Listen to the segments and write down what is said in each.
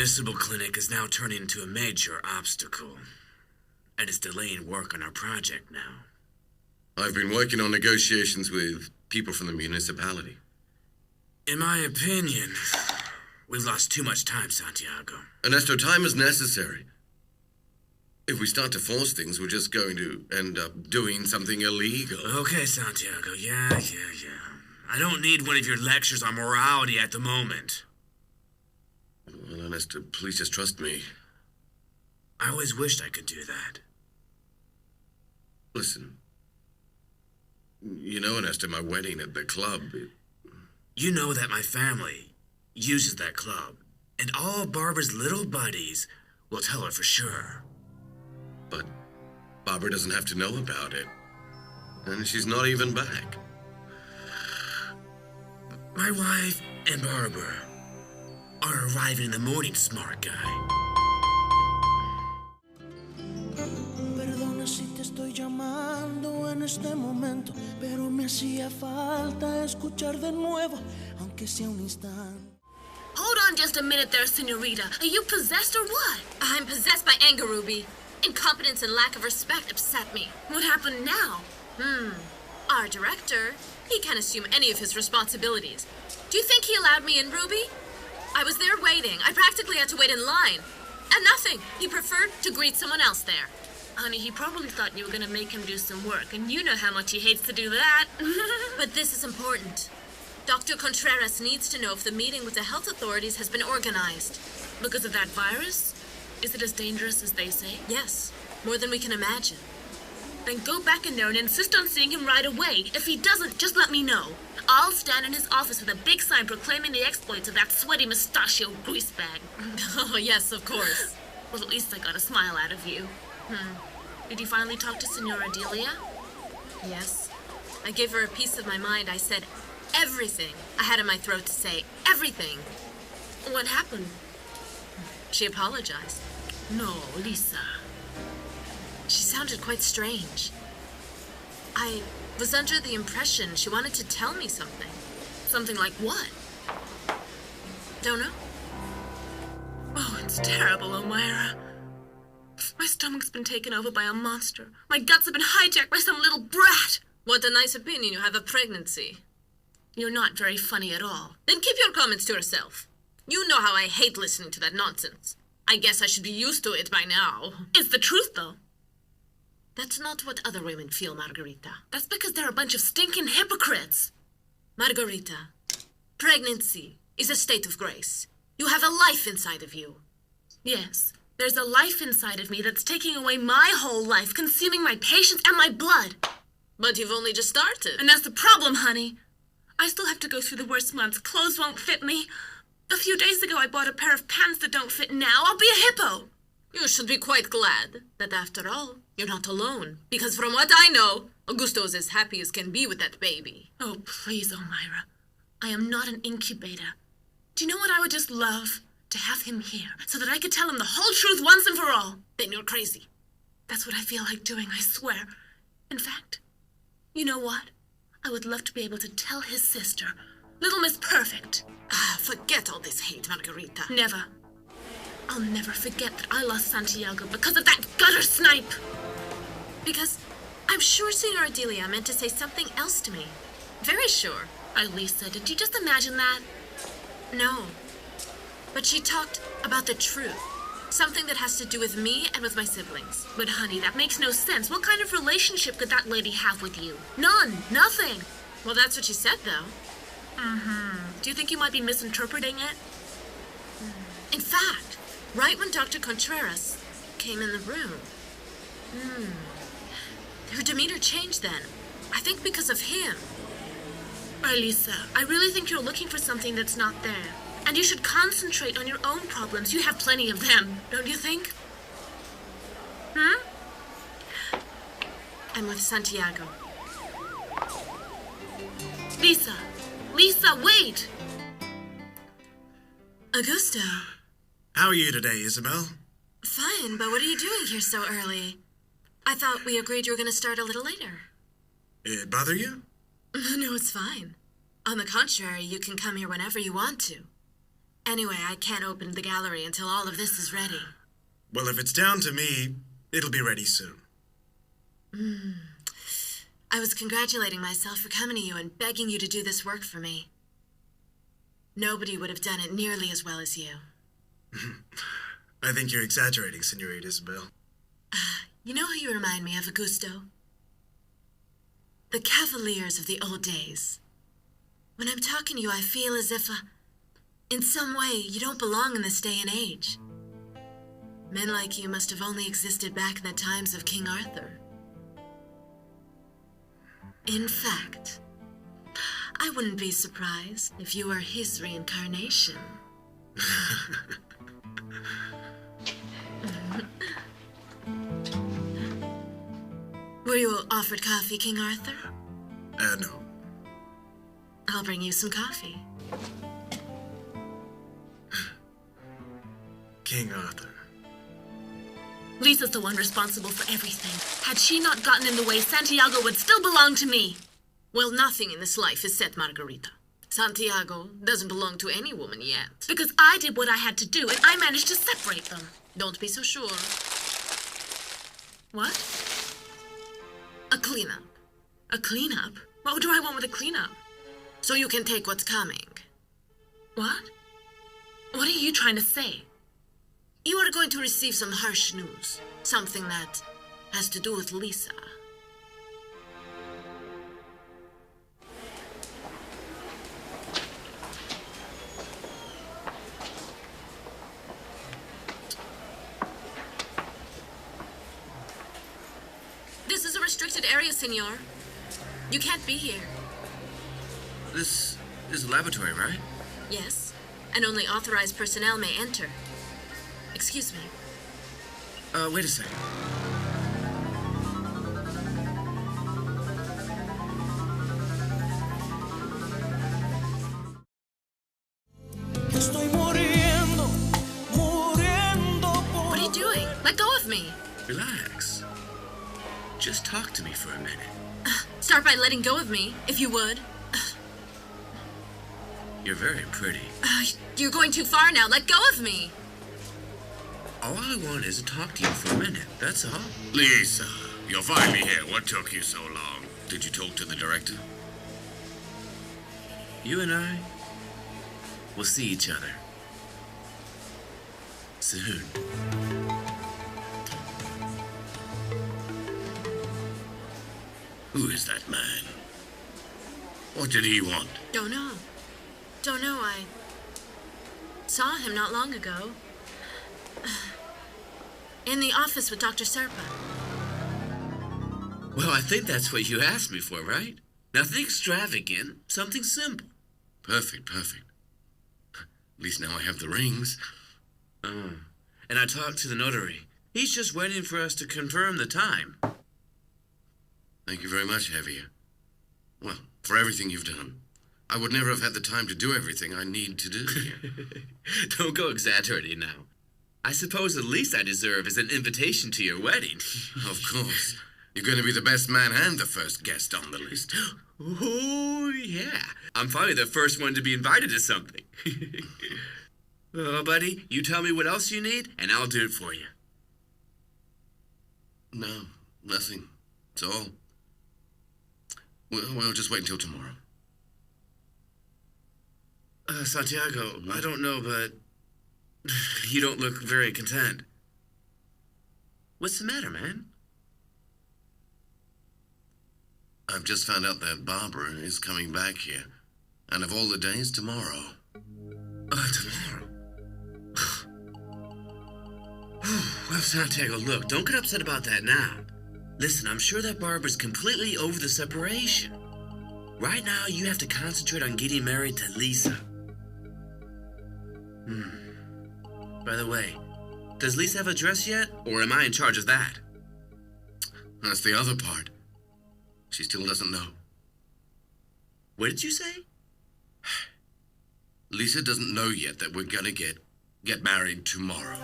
municipal clinic is now turning into a major obstacle, and it's delaying work on our project now. I've been working on negotiations with people from the municipality. In my opinion, we've lost too much time, Santiago. Ernesto, time is necessary. If we start to force things, we're just going to end up doing something illegal. Okay, Santiago, yeah. I don't need one of your lectures on morality at the moment. Well, Ernesto, please just trust me. I always wished I could do that. Listen. You know, Ernesto, my wedding at the club... You know that my family uses that club, and all Barbara's little buddies will tell her for sure. But Barbara doesn't have to know about it. And she's not even back. My wife and Barbara are arriving in the morning, smart guy. Perdona si te estoy llamando en este momento, pero me hacía falta escuchar de nuevo, aunque sea un instante. Hold on just a minute there, senorita. Are you possessed or what? I'm possessed by anger, Ruby. Incompetence and lack of respect upset me. What happened now? Our director, he can't assume any of his responsibilities. Do you think he allowed me in, Ruby? I was there waiting. I practically had to wait in line. And nothing. He preferred to greet someone else there. Honey, he probably thought you were going to make him do some work, and you know how much he hates to do that. But this is important. Dr. Contreras needs to know if the meeting with the health authorities has been organized. Because of that virus? Is it as dangerous as they say? Yes, more than we can imagine. Then go back in there and insist on seeing him right away. If he doesn't, just let me know. I'll stand in his office with a big sign proclaiming the exploits of that sweaty mustachio greasebag. Oh, yes, of course. Well, at least I got a smile out of you. Did you finally talk to Senora Delia? Yes. I gave her a piece of my mind. I said everything I had in my throat to say. Everything. What happened? She apologized. No, Lisa. She sounded quite strange. I was under the impression she wanted to tell me something. Something like what? Don't know. Oh, it's terrible, Elmira. My stomach's been taken over by a monster. My guts have been hijacked by some little brat. What a nice opinion you have of pregnancy. You're not very funny at all. Then keep your comments to yourself. You know how I hate listening to that nonsense. I guess I should be used to it by now. It's the truth, though. That's not what other women feel, Margarita. That's because they're a bunch of stinking hypocrites. Margarita, pregnancy is a state of grace. You have a life inside of you. Yes, there's a life inside of me that's taking away my whole life, consuming my patience and my blood. But you've only just started. And that's the problem, honey. I still have to go through the worst months. Clothes won't fit me. A few days ago, I bought a pair of pants that don't fit now. I'll be a hippo. You should be quite glad that, after all, you're not alone. Because from what I know, Augusto's as happy as can be with that baby. Oh, please, Elmira. I am not an incubator. Do you know what I would just love? To have him here, so that I could tell him the whole truth once and for all. Then you're crazy. That's what I feel like doing, I swear. In fact, you know what? I would love to be able to tell his sister, Little Miss Perfect. Forget all this hate, Margarita. Never. I'll never forget that I lost Santiago because of that gutter snipe. Because I'm sure Senora Delia meant to say something else to me. Very sure. Lisa, did you just imagine that? No. But she talked about the truth. Something that has to do with me and with my siblings. But honey, that makes no sense. What kind of relationship could that lady have with you? None. Nothing. Well, that's what she said, though. Do you think you might be misinterpreting it? In fact, right when Dr. Contreras came in the room, her demeanor changed then. I think because of him. Lisa, I really think you're looking for something that's not there. And you should concentrate on your own problems. You have plenty of them, don't you think? I'm with Santiago. Lisa! Lisa, wait! Augusto. How are you today, Isabel? Fine, but what are you doing here so early? I thought we agreed you were going to start a little later. It bother you? No, it's fine. On the contrary, you can come here whenever you want to. Anyway, I can't open the gallery until all of this is ready. Well, if it's down to me, it'll be ready soon. I was congratulating myself for coming to you and begging you to do this work for me. Nobody would have done it nearly as well as you. I think you're exaggerating, Senorita Isabel. You know who you remind me of, Augusto? The Cavaliers of the old days. When I'm talking to you, I feel as if, in some way, you don't belong in this day and age. Men like you must have only existed back in the times of King Arthur. In fact, I wouldn't be surprised if you were his reincarnation. Were you offered coffee, King Arthur? No. I'll bring you some coffee. King Arthur. Lisa's the one responsible for everything. Had she not gotten in the way, Santiago would still belong to me. Well, nothing in this life is set, Margarita. Santiago doesn't belong to any woman yet. Because I did what I had to do, and I managed to separate them. Don't be so sure. What? A cleanup. A cleanup? What do I want with a cleanup? So you can take what's coming. What? What are you trying to say? You are going to receive some harsh news. Something that has to do with Lisa. This is a restricted area, senor. You can't be here. This is a laboratory, right? Yes, and only authorized personnel may enter. Excuse me. Wait a second. Estoy muriendo, muriendo por... What are you doing? Let go of me. Relax. Just talk to me for a minute. Start by letting go of me, if you would. You're very pretty. You're going too far now. Let go of me. All I want is to talk to you for a minute, that's all. Lisa, you're finally here. What took you so long? Did you talk to the director? You and I will see each other soon. Who is that man? What did he want? Don't know. Don't know. I saw him not long ago. In the office with Dr. Serpa. Well, I think that's what you asked me for, right? Nothing extravagant, something simple. Perfect. At least now I have the rings. And I talked to the notary. He's just waiting for us to confirm the time. Thank you very much, Javier. Well, for everything you've done. I would never have had the time to do everything I need to do here. Don't go exaggerating now. I suppose the least I deserve is an invitation to your wedding. Of course. You're going to be the best man and the first guest on the list. Oh, yeah. I'm probably the first one to be invited to something. Well, buddy, you tell me what else you need, and I'll do it for you. No, nothing. It's all. We'll just wait until tomorrow. Santiago, I don't know, but you don't look very content. What's the matter, man? I've just found out that Barbara is coming back here. And of all the days, tomorrow. Tomorrow? Well, Santiago, look, don't get upset about that now. Listen, I'm sure that Barbara's completely over the separation. Right now, you have to concentrate on getting married to Lisa. By the way, does Lisa have a dress yet, or am I in charge of that? That's the other part. She still doesn't know. What did you say? Lisa doesn't know yet that we're gonna get married tomorrow.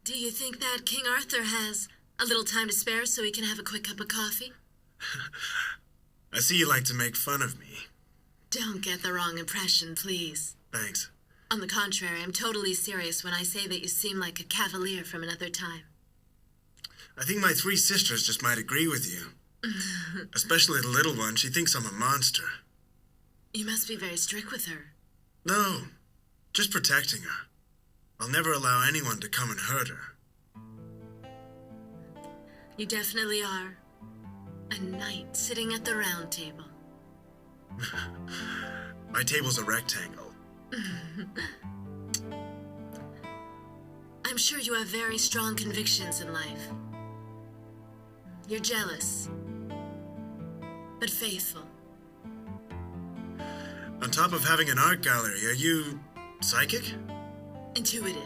Do you think that King Arthur has a little time to spare so he can have a quick cup of coffee? I see you like to make fun of me. Don't get the wrong impression, please. Thanks. On the contrary, I'm totally serious when I say that you seem like a cavalier from another time. I think my 3 sisters just might agree with you. Especially the little one. She thinks I'm a monster. You must be very strict with her. No, just protecting her. I'll never allow anyone to come and hurt her. You definitely are. A knight sitting at the round table. My table's a rectangle. I'm sure you have very strong convictions in life. You're jealous, but faithful. On top of having an art gallery, are you psychic? Intuitive.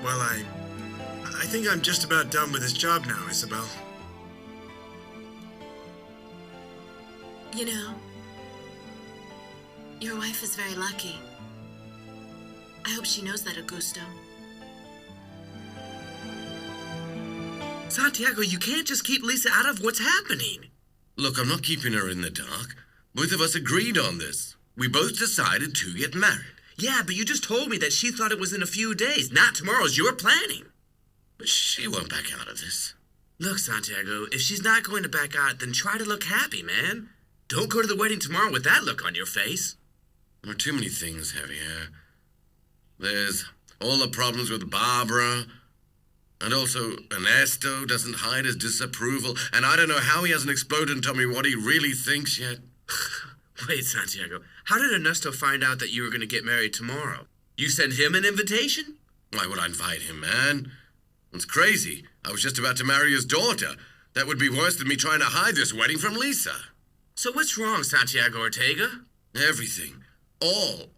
Well, I think I'm just about done with this job now, Isabel. You know, your wife is very lucky. I hope she knows that, Augusto. Santiago, you can't just keep Lisa out of what's happening. Look, I'm not keeping her in the dark. Both of us agreed on this. We both decided to get married. Yeah, but you just told me that she thought it was in a few days, not tomorrow as you were planning. But she won't back out of this. Look, Santiago, if she's not going to back out, then try to look happy, man. Don't go to the wedding tomorrow with that look on your face. There are too many things, Javier. There's all the problems with Barbara, and also Ernesto doesn't hide his disapproval, and I don't know how he hasn't exploded and told me what he really thinks yet. Wait, Santiago, how did Ernesto find out that you were going to get married tomorrow? You sent him an invitation? Why would I invite him, man? It's crazy. I was just about to marry his daughter. That would be worse than me trying to hide this wedding from Lisa. So what's wrong, Santiago Ortega? Everything. All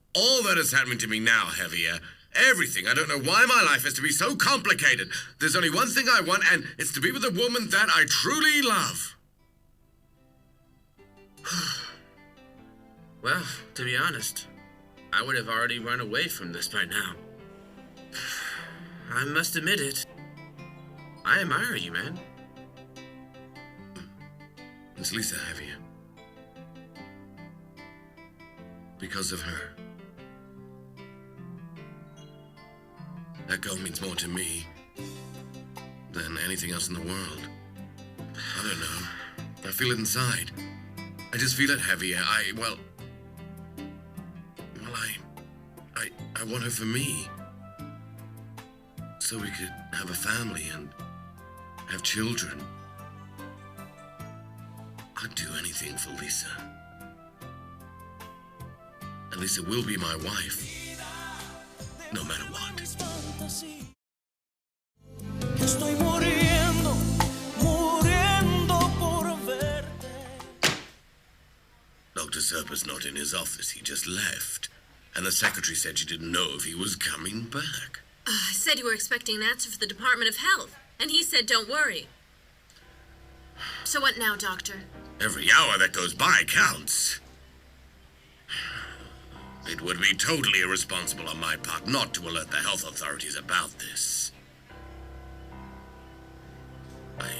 that is happening to me now, Javier. Everything. I don't know why my life has to be so complicated. There's only one thing I want, and it's to be with a woman that I truly love. Well, to be honest, I would have already run away from this by now. I must admit it. I admire you, man. It's Lisa, Javier. Because of her. That girl means more to me than anything else in the world. I don't know. I feel it inside. I just feel it, Javier. I want her for me. So we could have a family and have children. I'd do anything for Lisa. And Lisa will be my wife, no matter what. Estoy muriendo, muriendo por verte. Dr. Serpa's not in his office. He just left. And the secretary said she didn't know if he was coming back. I said you were expecting an answer from the Department of Health, and he said don't worry. So what now, Doctor? Every hour that goes by counts. It would be totally irresponsible on my part not to alert the health authorities about this. I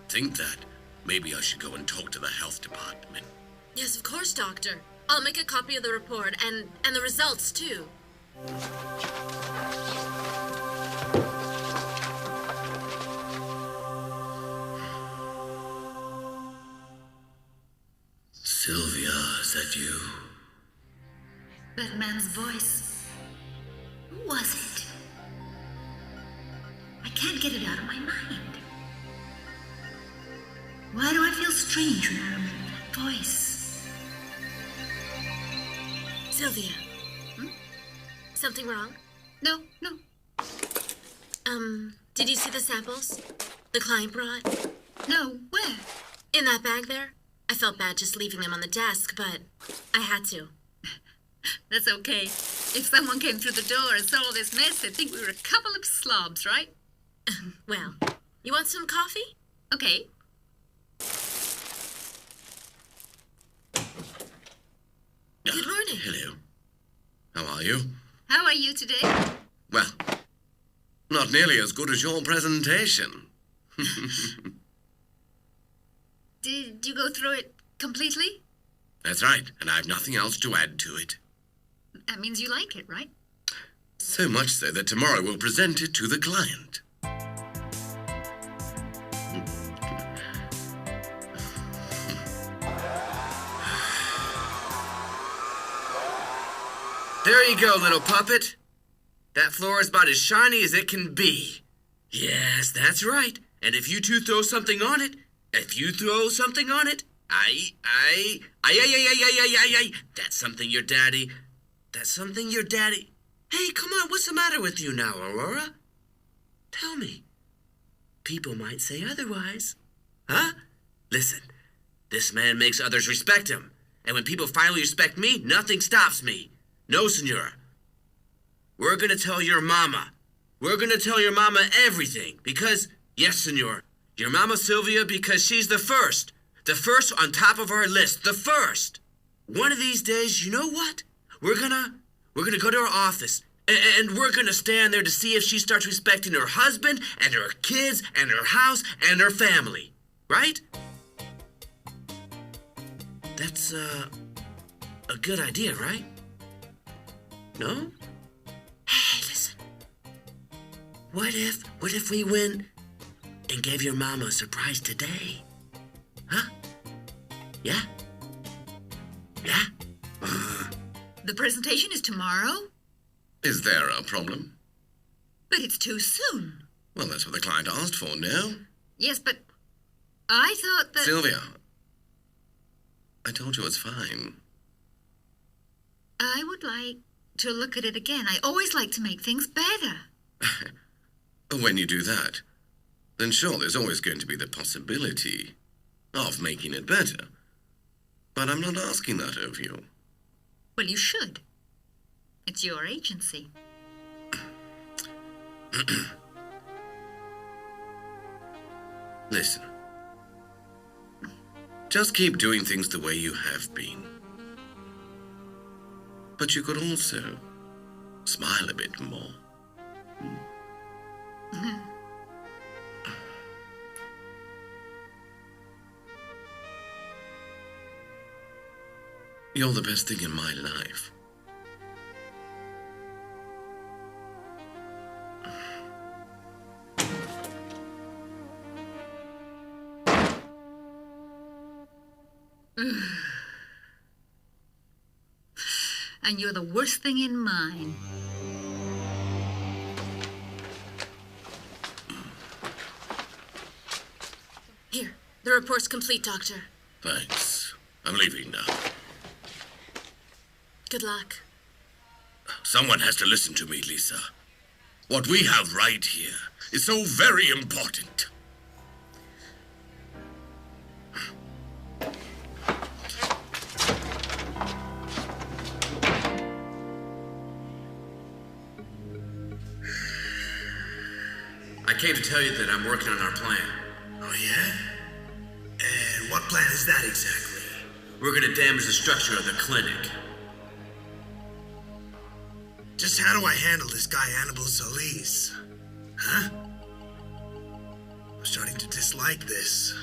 think that maybe I should go and talk to the health department. Yes, of course, Doctor. I'll make a copy of the report and the results, too. Sylvia, is that you? That man's voice. Who was it? I can't get it out of my mind. Why do I feel strange when I remember that voice? Sylvia. Something wrong? No. Did you see the samples the client brought? No, where? In that bag there? I felt bad just leaving them on the desk, but I had to. That's okay. If someone came through the door and saw this mess, they'd think we were a couple of slobs, right? Well, you want some coffee? Okay. Good morning. Hello. How are you? How are you today? Well, Not nearly as good as your presentation. Did you go through it completely? That's right, and I have nothing else to add to it. That means you like it, right? So much so that tomorrow we'll present it to the client. There you go, little puppet. That floor is about as shiny as it can be. Yes, that's right. And if you two throw something on it, that's something your daddy. Hey, come on, what's the matter with you now, Aurora? Tell me. People might say otherwise. Huh? Listen, this man makes others respect him. And when people finally respect me, nothing stops me. No, senora. We're gonna tell your mama. We're gonna tell your mama everything. Because, yes, senor, your mama Sylvia, because she's the first. The first on top of our list. The first. One of these days, you know what? We're gonna go to her office. And we're gonna stand there to see if she starts respecting her husband and her kids and her house and her family. Right? That's, a good idea, right? No? Hey, listen. What if we went and gave your mama a surprise today? Huh? Yeah? Yeah? The presentation is tomorrow? Is there a problem? But it's too soon. Well, that's what the client asked for, no? Yes, but I thought that... Sylvia, I told you it's fine. I would like to look at it again. I always like to make things better. When you do that, then sure, there's always going to be the possibility of making it better. But I'm not asking that of you. Well, you should. It's your agency. Listen. Just keep doing things the way you have been. But you could also smile a bit more. You're the best thing in my life. And you're the worst thing in mine. Here, the report's complete, Doctor. Thanks. I'm leaving now. Good luck. Someone has to listen to me, Lisa. What we have right here is so very important. I came to tell you that I'm working on our plan. Oh, yeah? And what plan is that exactly? We're gonna damage the structure of the clinic. Just how do I handle this guy, Annabelle Solis? Huh? I'm starting to dislike this.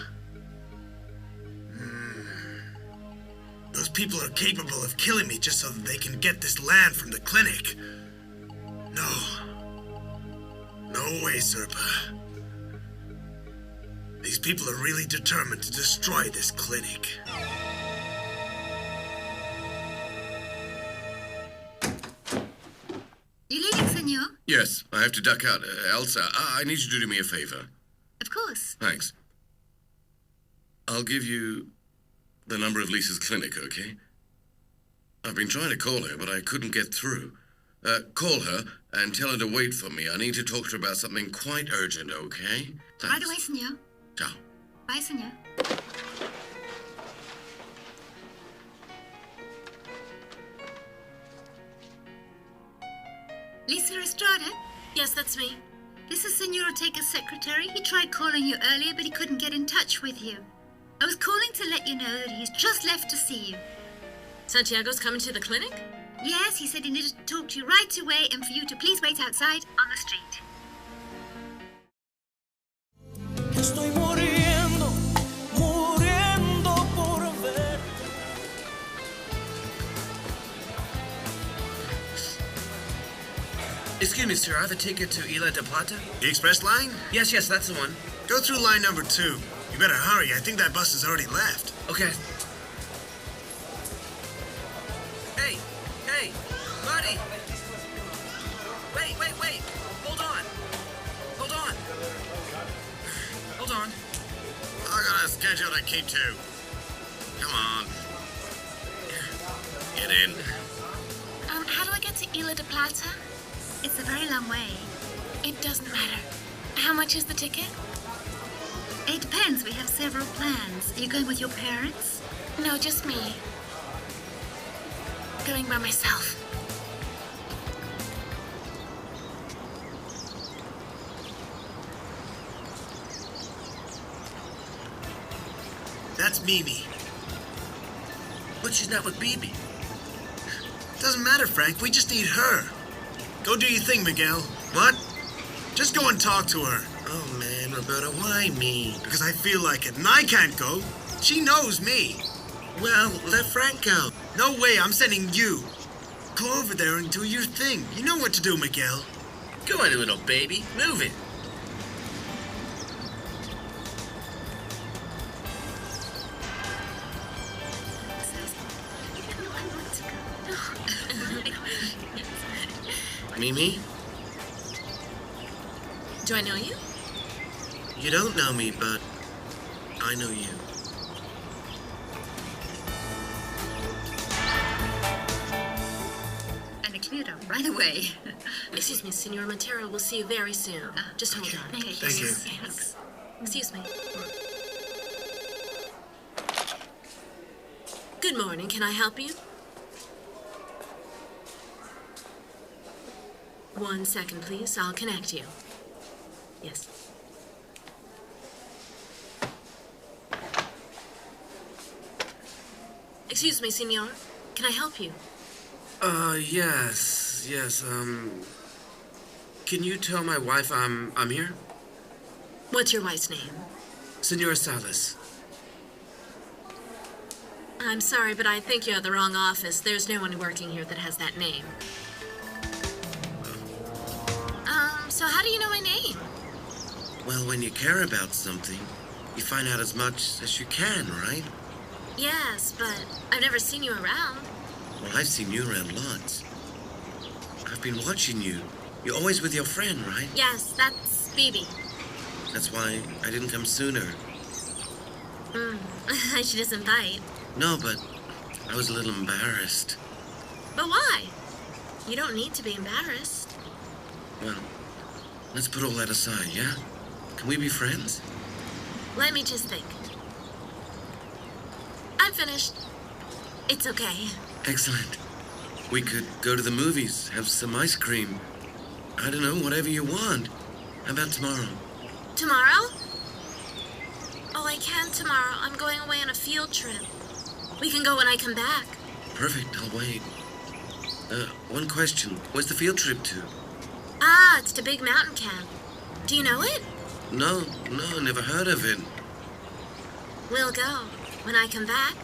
Those people are capable of killing me just so that they can get this land from the clinic. No. No way, Serpa. These people are really determined to destroy this clinic. You leaving, senor? Yes, I have to duck out. Elsa, I need you to do me a favor. Of course. Thanks. I'll give you the number of Lisa's clinic, okay? I've been trying to call her, but I couldn't get through. Call her and tell her to wait for me. I need to talk to her about something quite urgent, okay? Thanks. Right away, senor. Ciao. Bye, senor. Lisa Estrada? Yes, that's me. This is Senor Ortega's secretary. He tried calling you earlier, but he couldn't get in touch with you. I was calling to let you know that he's just left to see you. Santiago's coming to the clinic? Yes, he said he needed to talk to you right away and for you to please wait outside on the street. Excuse me, sir. I have a ticket to Isla de Plata. The express line? Yes, that's the one. Go through line number 2. You better hurry. I think that bus has already left. Okay. Hey, buddy. Wait. Hold on. I got a schedule to keep to. Come on. Get in. How do I get to Isla de Plata? It's a very long way. It doesn't matter. How much is the ticket? It depends. We have several plans. Are you going with your parents? No, just me. Going by myself. That's Mimi. But she's not with Bibi. Doesn't matter, Frank. We just need her. Go do your thing, Miguel. What? Just go and talk to her. Oh, man, Roberto, why me? Because I feel like it, and I can't go. She knows me. Well, let Frank go. No way, I'm sending you. Go over there and do your thing. You know what to do, Miguel. Go on, little baby. Move it. Mimi? Do I know you? You don't know me, but I know you. And a cleared up right away. Excuse me, Senor Montero. We'll see you very soon. Just hold on. Okay, Thank you. Thanks. Excuse me. Good morning. Can I help you? 1 second, please. I'll connect you. Yes. Excuse me, senor. Can I help you? Yes. Can you tell my wife I'm here? What's your wife's name? Senora Salas. I'm sorry, but I think you're at the wrong office. There's no one working here that has that name. So how do you know my name? Well, when you care about something, you find out as much as you can, right? Yes, but I've never seen you around. Well, I've seen you around lots. I've been watching you. You're always with your friend, right? Yes, that's Bibi. That's why I didn't come sooner. She doesn't bite. No, but I was a little embarrassed. But why? You don't need to be embarrassed. Well, let's put all that aside, yeah? Can we be friends? Let me just think. I'm finished. It's okay. Excellent. We could go to the movies, have some ice cream. I don't know, whatever you want. How about tomorrow? Tomorrow? Oh, I can't tomorrow. I'm going away on a field trip. We can go when I come back. Perfect, I'll wait. One question. Where's the field trip to? Ah, it's to Big Mountain Camp. Do you know it? No, never heard of it. We'll go when I come back.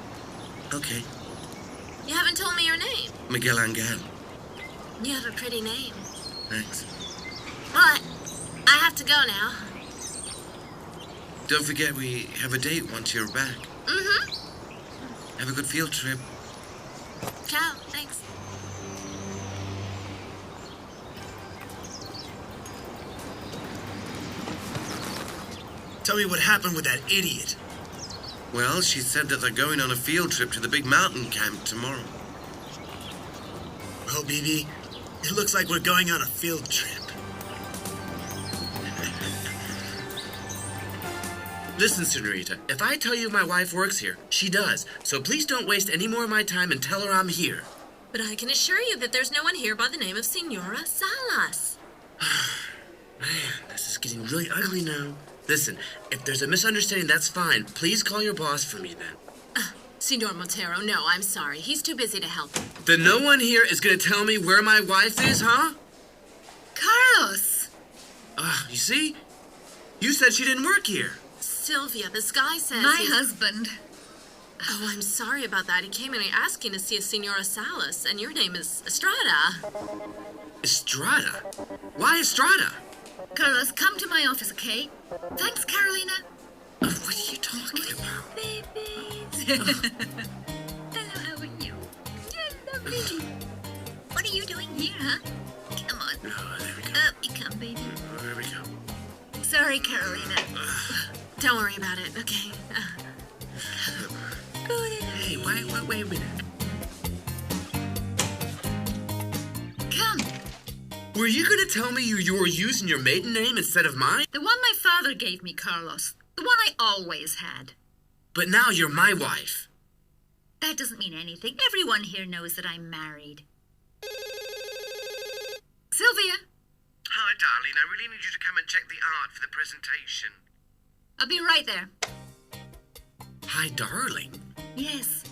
Okay. You haven't told me your name. Miguel Angel. You have a pretty name. Thanks. But I have to go now. Don't forget we have a date once you're back. Mm-hmm. Have a good field trip. Ciao. Thanks. Tell me what happened with that idiot. Well, she said that they're going on a field trip to the big mountain camp tomorrow. Well, BB, it looks like we're going on a field trip. Listen, Senorita, if I tell you my wife works here, she does. So please don't waste any more of my time and tell her I'm here. But I can assure you that there's no one here by the name of Senora Salas. Man, this is getting really ugly now. Listen, if there's a misunderstanding, that's fine. Please call your boss for me then. Senor Montero, no, I'm sorry. He's too busy to help. Then no one here is going to tell me where my wife is, huh? Carlos! You see? You said she didn't work here. Sylvia, this guy says My he's- husband. Oh, I'm sorry about that. He came in asking to see a Senora Salas, and your name is Estrada. Estrada? Why Estrada? Carlos, come to my office, okay? Thanks, Carolina. What are you talking about? Babies. Hello, how are you? You're lovely. What are you doing here, huh? Come on. Oh, there we go. Up you come, baby. There we go. Sorry, Carolina. Don't worry about it, okay? Hey, wait a minute. Come. Were you gonna tell me you were using your maiden name instead of mine? The one my father gave me, Carlos. The one I always had. But now you're my wife. That doesn't mean anything. Everyone here knows that I'm married. Sylvia, Hi, darling. I really need you to come and check the art for the presentation. I'll be right there. Hi, darling. Yes.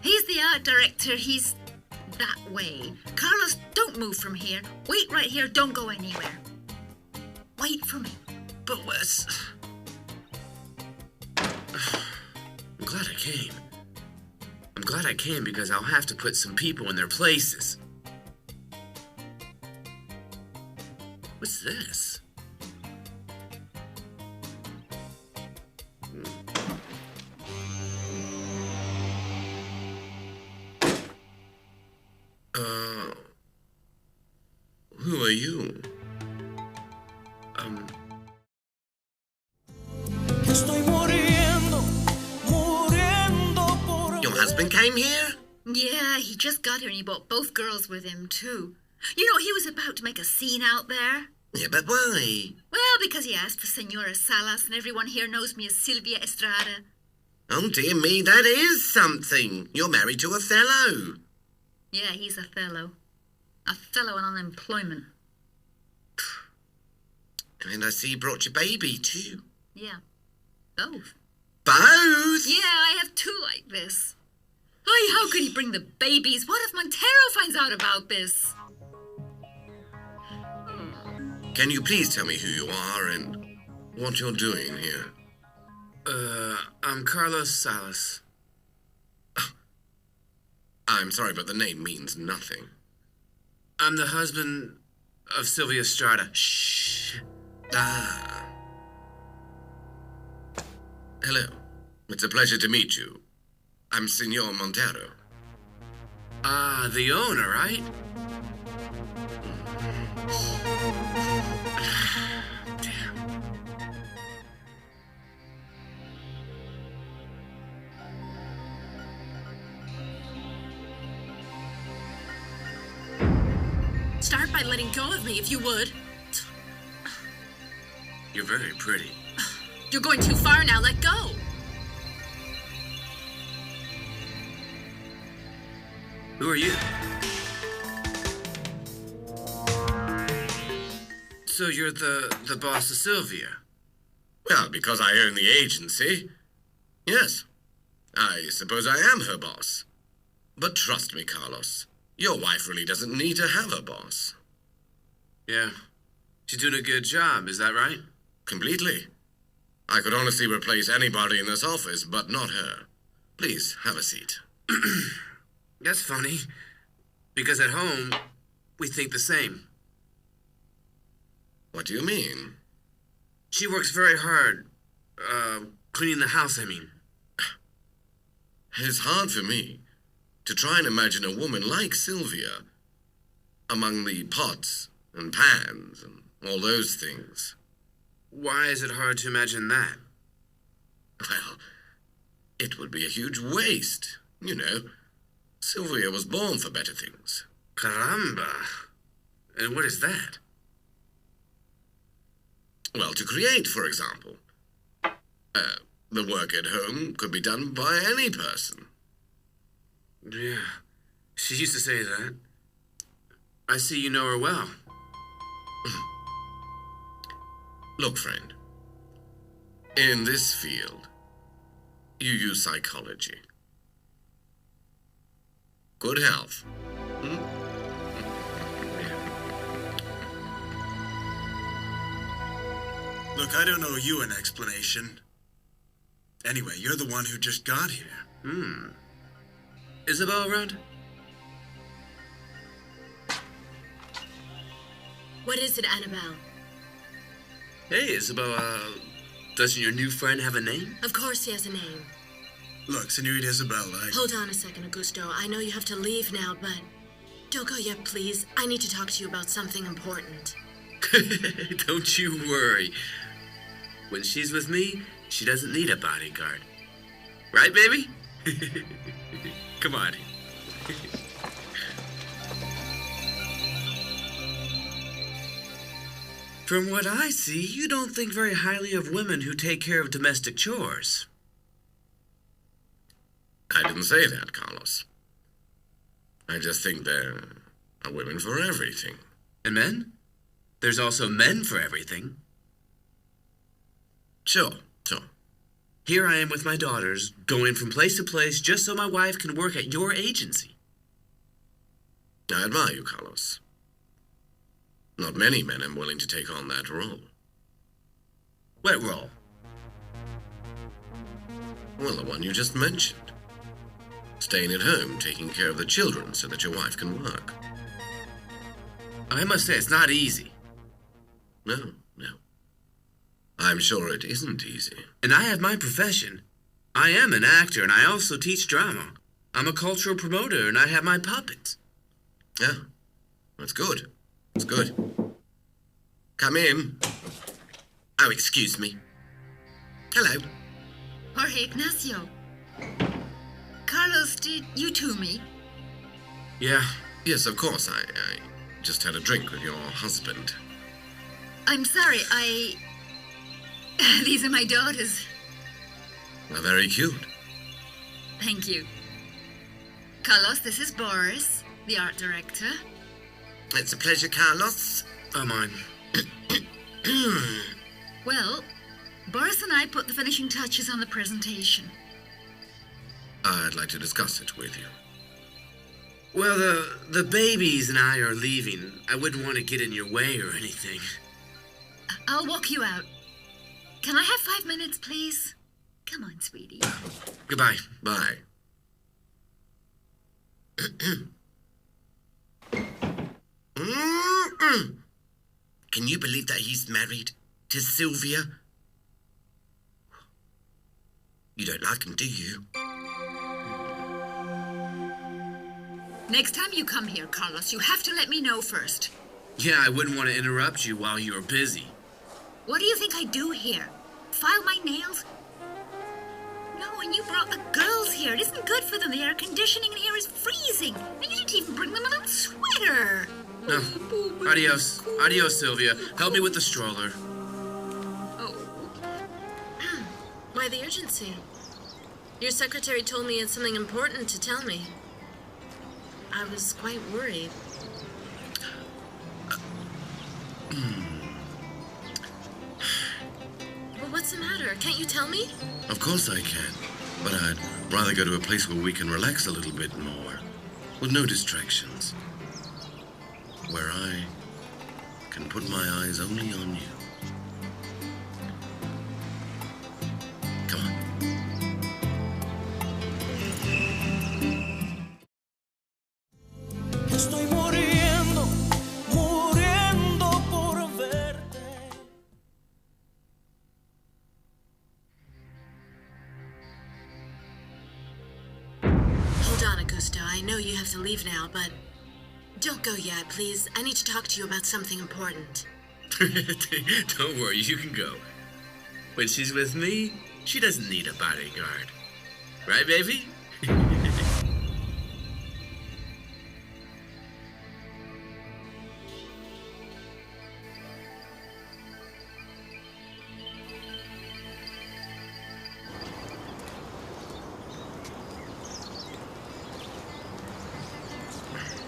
He's the art director. He's that way. Carlos, don't move from here. Wait right here. Don't go anywhere. Wait for me. But Wes... I'm glad I came. I'm glad I came because I'll have to put some people in their places. What's this? Who are you? Estoy muriendo, muriendo por... Your husband came here? Yeah, he just got here and he brought both girls with him, too. You know, he was about to make a scene out there. Yeah, but why? Well, because he asked for Senora Salas, and everyone here knows me as Sylvia Estrada. Oh, dear me, that is something. You're married to a fellow. Yeah, he's a fellow. A fellow on unemployment. And I see you brought your baby, too. Yeah, both. Both? Yeah, I have two like this. Ay, how could he bring the babies? What if Montero finds out about this? Can you please tell me who you are and what you're doing here? I'm Carlos Salas. I'm sorry, but the name means nothing. I'm the husband of Sylvia Estrada. Shh. Ah. Hello. It's a pleasure to meet you. I'm Senor Montero. Ah, the owner, right? Damn. Start by letting go of me, if you would. You're very pretty. You're going too far now. Let go. Who are you? So you're the boss of Sylvia? Well, because I own the agency. Yes. I suppose I am her boss. But trust me, Carlos. Your wife really doesn't need to have a boss. Yeah. She's doing a good job, is that right? Completely. I could honestly replace anybody in this office, but not her. Please, have a seat. That's funny. Because at home, we think the same. What do you mean? She works very hard. Cleaning the house, I mean. It's hard for me to try and imagine a woman like Sylvia among the pots and pans and all those things. Why is it hard to imagine that? Well, it would be a huge waste, you know. Sylvia was born for better things. Caramba. And what is that? Well, to create, for example. The work at home could be done by any person. Yeah, she used to say that. I see you know her well. Look, friend. In this field, you use psychology. Good health. Look, I don't owe you an explanation. Anyway, you're the one who just got here. Isabel around? What is it, Annabelle? Hey, Isabel, doesn't your new friend have a name? Of course he has a name. Look, Senorita Isabel, Hold on a second, Augusto. I know you have to leave now, but don't go yet, please. I need to talk to you about something important. Don't you worry. When she's with me, she doesn't need a bodyguard. Right, baby? Come on. From what I see, you don't think very highly of women who take care of domestic chores. I didn't say that, Carlos. I just think there are women for everything. And men? There's also men for everything. Sure. Here I am with my daughters, going from place to place just so my wife can work at your agency. I admire you, Carlos. Not many men are willing to take on that role. What role? Well, the one you just mentioned. Staying at home, taking care of the children so that your wife can work. I must say, it's not easy. No. I'm sure it isn't easy. And I have my profession. I am an actor, and I also teach drama. I'm a cultural promoter, and I have my puppets. Yeah, that's good. That's good. Come in. Oh, excuse me. Hello. Jorge Ignacio. Carlos, did you two meet? Yeah. Yes, of course. I just had a drink with your husband. I'm sorry, These are my daughters. They're very cute. Thank you. Carlos, this is Boris, the art director. It's a pleasure, Carlos. Oh, mine. Well, Boris and I put the finishing touches on the presentation. I'd like to discuss it with you. Well, the babies and I are leaving. I wouldn't want to get in your way or anything. I'll walk you out. Can I have 5 minutes, please? Come on, sweetie. Goodbye. Bye. Can you believe that he's married to Sylvia? You don't like him, do you? Next time you come here, Carlos, you have to let me know first. Yeah, I wouldn't want to interrupt you while you're busy. What do you think I do here? File my nails? No, and you brought the girls here. It isn't good for them. The air conditioning in here is freezing. And you didn't even bring them a little sweater. No. Adios. Adios, Sylvia. Help me with the stroller. Oh. Why the urgency? Your secretary told me it's something important to tell me. I was quite worried. Well, what's the matter? Can't you tell me? Of course I can. But I'd rather go to a place where we can relax a little bit more. With no distractions. Where I can put my eyes only on you. Come on. Estoy muriendo, muriendo por verte. Hold on, Augusto. I know you have to leave now, but don't go yet, please. I need to talk to you about something important. Don't worry, you can go. When she's with me, she doesn't need a bodyguard. Right, baby?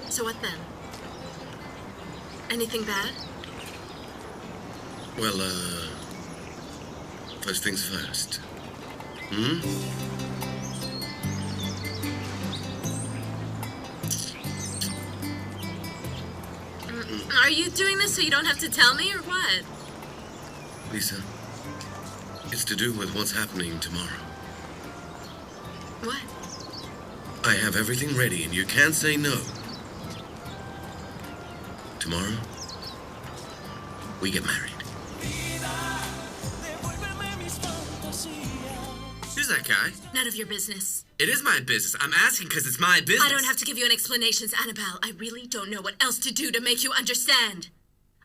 So what then? Anything bad? Well, first things first. Are you doing this so you don't have to tell me, or what? Lisa, it's to do with what's happening tomorrow. What? I have everything ready and you can't say no. Tomorrow, we get married. Who's that guy? None of your business. It is my business. I'm asking because it's my business. I don't have to give you an explanation, Annabelle. I really don't know what else to do to make you understand.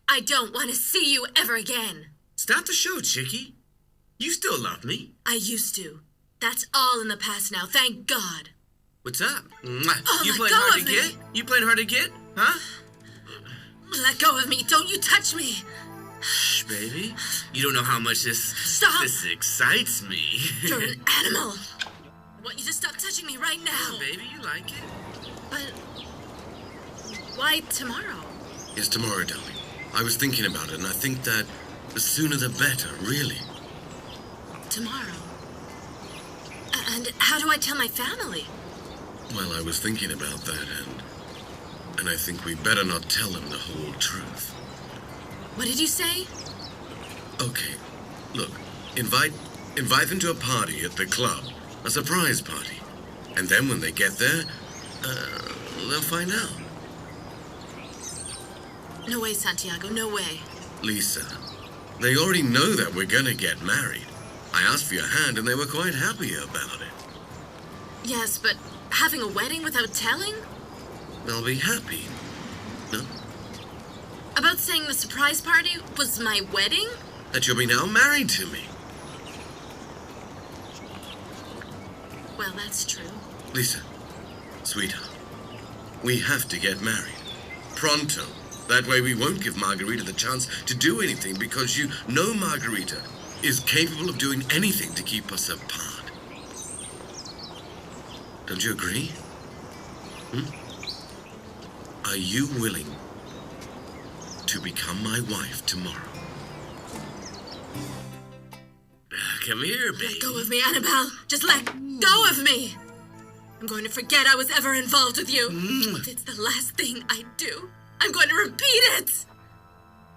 I don't want to see you ever again. Stop the show, Chickie. You still love me. I used to. That's all in the past now, thank God. What's up? Mwah. Oh, You let playing go hard of to me. get? You playing hard to get? Huh? Let go of me. Don't you touch me. Shh, baby. You don't know how much Stop. this excites me. You're an animal. I want you to stop touching me right now. Oh, baby, you like it? But why tomorrow? Yes, tomorrow, darling. I was thinking about it and I think that the sooner the better, really. Tomorrow? And how do I tell my family? Well, I was thinking about that and I think we better not tell them the whole truth. What did you say? Okay, look, invite them to a party at the club, a surprise party. And then when they get there, they'll find out. No way, Santiago, no way. Lisa, they already know that we're gonna get married. I asked for your hand and they were quite happy about it. Yes, but having a wedding without telling? They'll be happy. No? About saying the surprise party was my wedding? That you'll be now married to me. Well, that's true. Lisa, sweetheart, we have to get married. Pronto. That way we won't give Margarita the chance to do anything because you know Margarita is capable of doing anything to keep us apart. Don't you agree? Are you willing to become my wife tomorrow? Come here, baby. Let go of me, Annabelle. Just let go of me. I'm going to forget I was ever involved with you. If it's the last thing I do, I'm going to repeat it.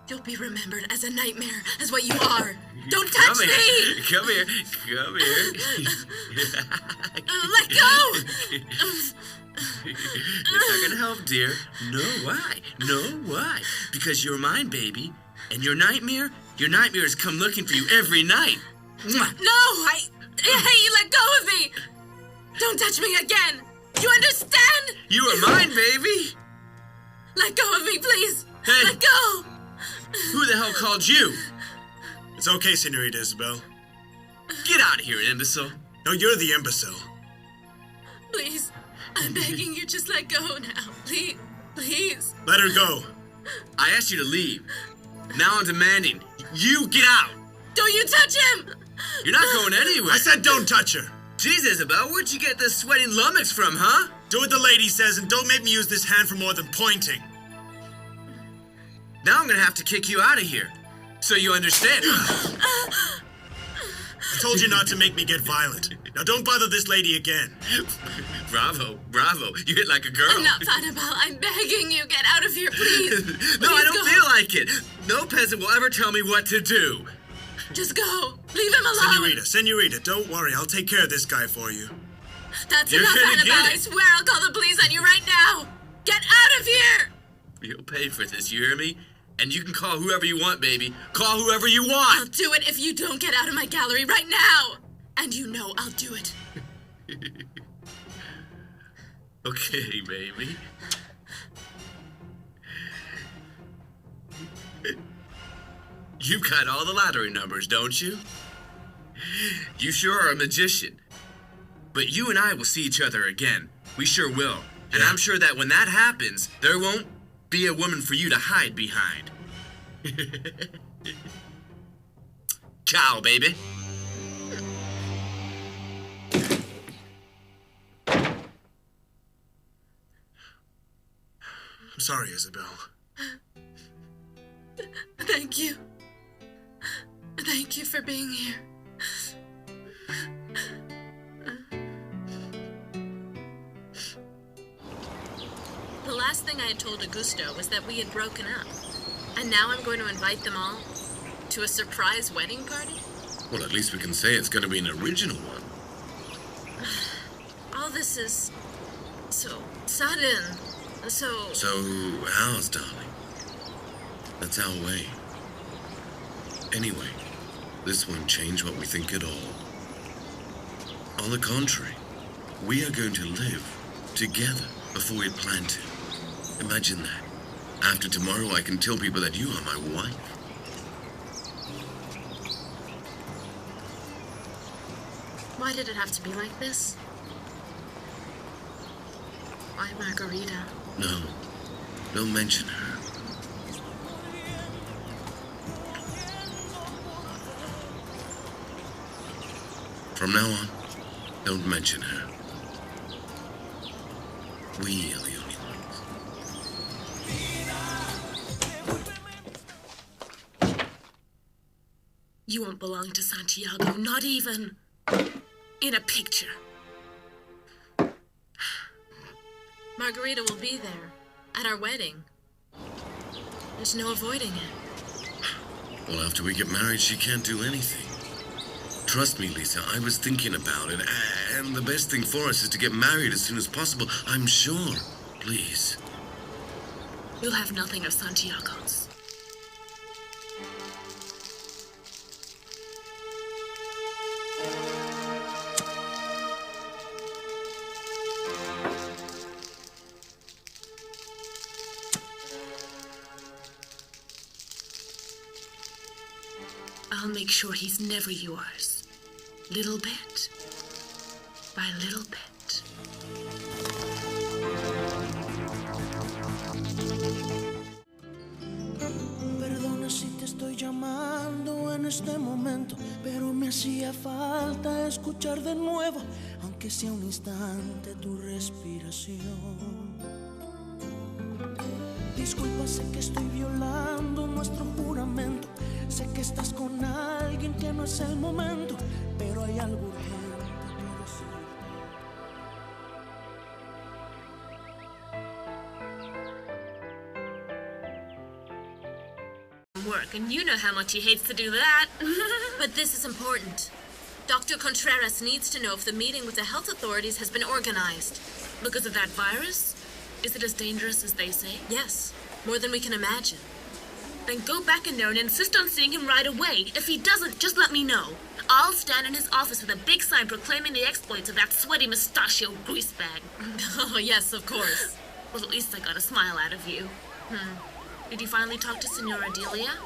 You'll be remembered as a nightmare, as what you are. Don't touch Come me. here. Come here. Come here. Let go. It's not gonna help, dear. No, why? No, why? Because you're mine, baby. And your nightmares come looking for you every night. Mwah. No, I hate you. Let go of me. Don't touch me again. You understand? You are mine, baby. Let go of me, please. Hey. Let go. Who the hell called you? It's okay, Senorita Isabel. Get out of here, imbecile. No, you're the imbecile. Please, I'm begging you, just let go now. Please, please. Let her go. I asked you to leave. Now I'm demanding you get out. Don't you touch him. You're not going anywhere. I said don't touch her. Jeez, Isabel, where'd you get this sweating lummox from, huh? Do what the lady says and don't make me use this hand for more than pointing. Now I'm gonna have to kick you out of here. So you understand. I told you not to make me get violent. Now don't bother this lady again. Bravo, bravo. You hit like a girl. Enough, Annabelle. I'm begging you, get out of here, please. No, I Please don't go. feel like it. No peasant will ever tell me what to do. Just go. Leave him alone. Senorita, don't worry. I'll take care of this guy for you. That's You're enough, gonna Annabelle. get it. I swear I'll call the police on you right now. Get out of here. You'll pay for this, you hear me? And you can call whoever you want, baby. Call whoever you I'll want. do it if you don't get out of my gallery right now. And you know I'll do it. Okay, baby. You've got all the lottery numbers, don't you? You sure are a magician. But you and I will see each other again. We sure will. And I'm sure that when that happens, there won't be a woman for you to hide behind. Ciao, baby. I'm sorry, Isabel. Thank you. Thank you for being here. The last thing I had told Augusto was that we had broken up. And now I'm going to invite them all to a surprise wedding party? Well, at least we can say it's going to be an original one. this is so sudden. So ours, darling. That's our way. Anyway, this won't change what we think at all. On the contrary, we are going to live together before we planned to. Imagine that. After tomorrow, I can tell people that you are my wife. Why did it have to be like this? Why Margarita? No, don't mention her. From now on, don't mention her. We are the only ones. You won't belong to Santiago, not even in a picture. Margarita will be there at our wedding. There's no avoiding it. Well, after we get married, she can't do anything. Trust me, Lisa, I was thinking about it, and the best thing for us is to get married as soon as possible, I'm sure. Please. You'll have nothing of Santiago's. I'll make sure he's never yours. Little bit by little bit. Perdona si te estoy llamando en este momento, pero me hacía falta escuchar de nuevo, aunque sea un instante, tu respiración. Disculpa, sé que estoy violando nuestro juramento. Sé que estás con alguien que no es el momento, pero hay algo urgente que decir. Work, and you know how much he hates to do that. But this is important. Dr. Contreras needs to know if the meeting with the health authorities has been organized. Because of that virus? Is it as dangerous as they say? Yes, more than we can imagine. Then go back in there and insist on seeing him right away. If he doesn't, just let me know. I'll stand in his office with a big sign proclaiming the exploits of that sweaty mustachio greasebag. Oh, yes, of course. Well, at least I got a smile out of you. Did you finally talk to Senora Delia?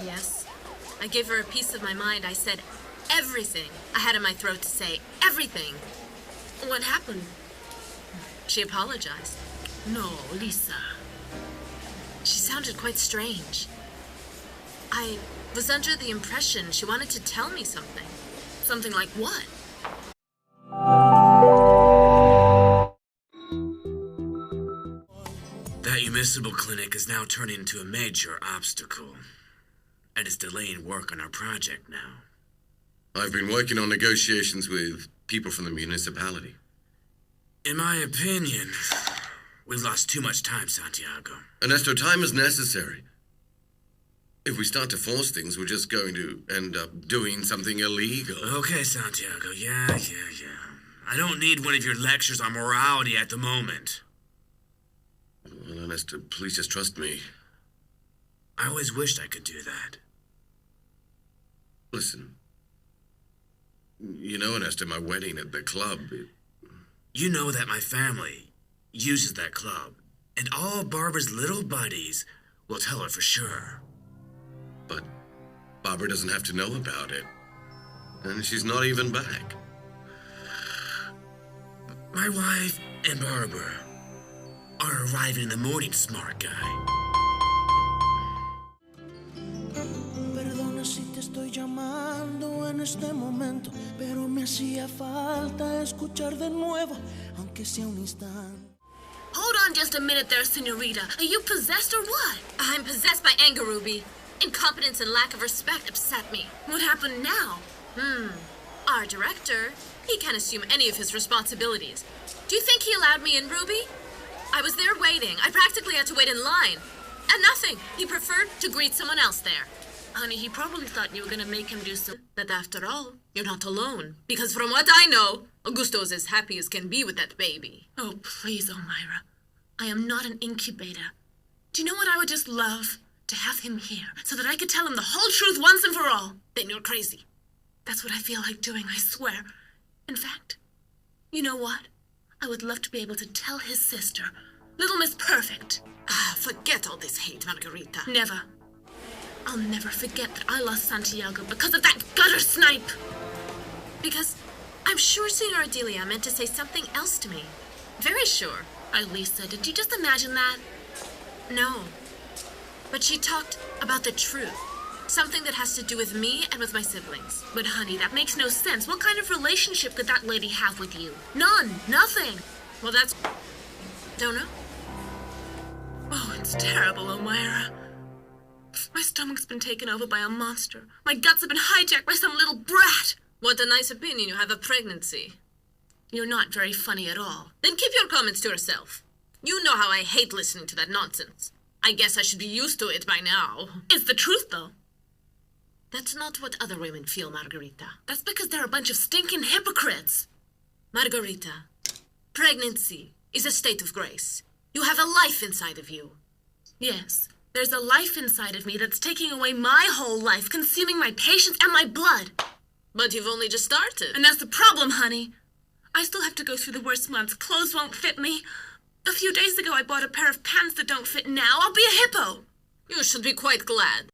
Yes. I gave her a piece of my mind. I said everything I had in my throat to say. Everything. What happened? She apologized. No, Lisa. She sounded quite strange. I was under the impression she wanted to tell me something. Something like what? That municipal clinic is now turning into a major obstacle, and it's delaying work on our project now. I've been working on negotiations with people from the municipality. In my opinion, we've lost too much time, Santiago. Ernesto, time is necessary. If we start to force things, we're just going to end up doing something illegal. Okay, Santiago, yeah. I don't need one of your lectures on morality at the moment. Well, Ernesto, please just trust me. I always wished I could do that. Listen. You know, Ernesto, my wedding at the club... You know that my family uses that club, and all Barbara's little buddies will tell her for sure. But Barbara doesn't have to know about it. And she's not even back. My wife and Barbara are arriving in the morning, smart guy. Perdona si te estoy llamando en este momento, pero me hacía falta escuchar de nuevo, aunque sea un instante. Hold on just a minute there, Senorita. Are you possessed or what? I'm possessed by anger, Ruby. Incompetence and lack of respect upset me. What happened now? Our director, he can't assume any of his responsibilities. Do you think he allowed me in, Ruby? I was there waiting. I practically had to wait in line. And nothing. He preferred to greet someone else there. Honey, he probably thought you were going to make him do something. That after all, you're not alone. Because from what I know, Augusto's as happy as can be with that baby. Oh, please, Elmira. I am not an incubator. Do you know what I would just love? To have him here, so that I could tell him the whole truth once and for all. Then you're crazy. That's what I feel like doing, I swear. In fact, you know what? I would love to be able to tell his sister, Little Miss Perfect. Ah, forget all this hate, Margarita. Never. I'll never forget that I lost Santiago because of that gutter snipe. Because I'm sure Senora Delia meant to say something else to me. Very sure. Lisa, did you just imagine that? No. But she talked about the truth. Something that has to do with me and with my siblings. But honey, that makes no sense. What kind of relationship could that lady have with you? None. Nothing. Well, that's... Don't know. Oh, it's terrible, Elmira. My stomach's been taken over by a monster. My guts have been hijacked by some little brat. What a nice opinion you have of pregnancy. You're not very funny at all. Then keep your comments to yourself. You know how I hate listening to that nonsense. I guess I should be used to it by now. It's the truth, though. That's not what other women feel, Margarita. That's because they're a bunch of stinking hypocrites. Margarita, pregnancy is a state of grace. You have a life inside of you. Yes, there's a life inside of me that's taking away my whole life, consuming my patience and my blood. But you've only just started. And that's the problem, honey. I still have to go through the worst months. Clothes won't fit me. A few days ago, I bought a pair of pants that don't fit now. I'll be a hippo. You should be quite glad.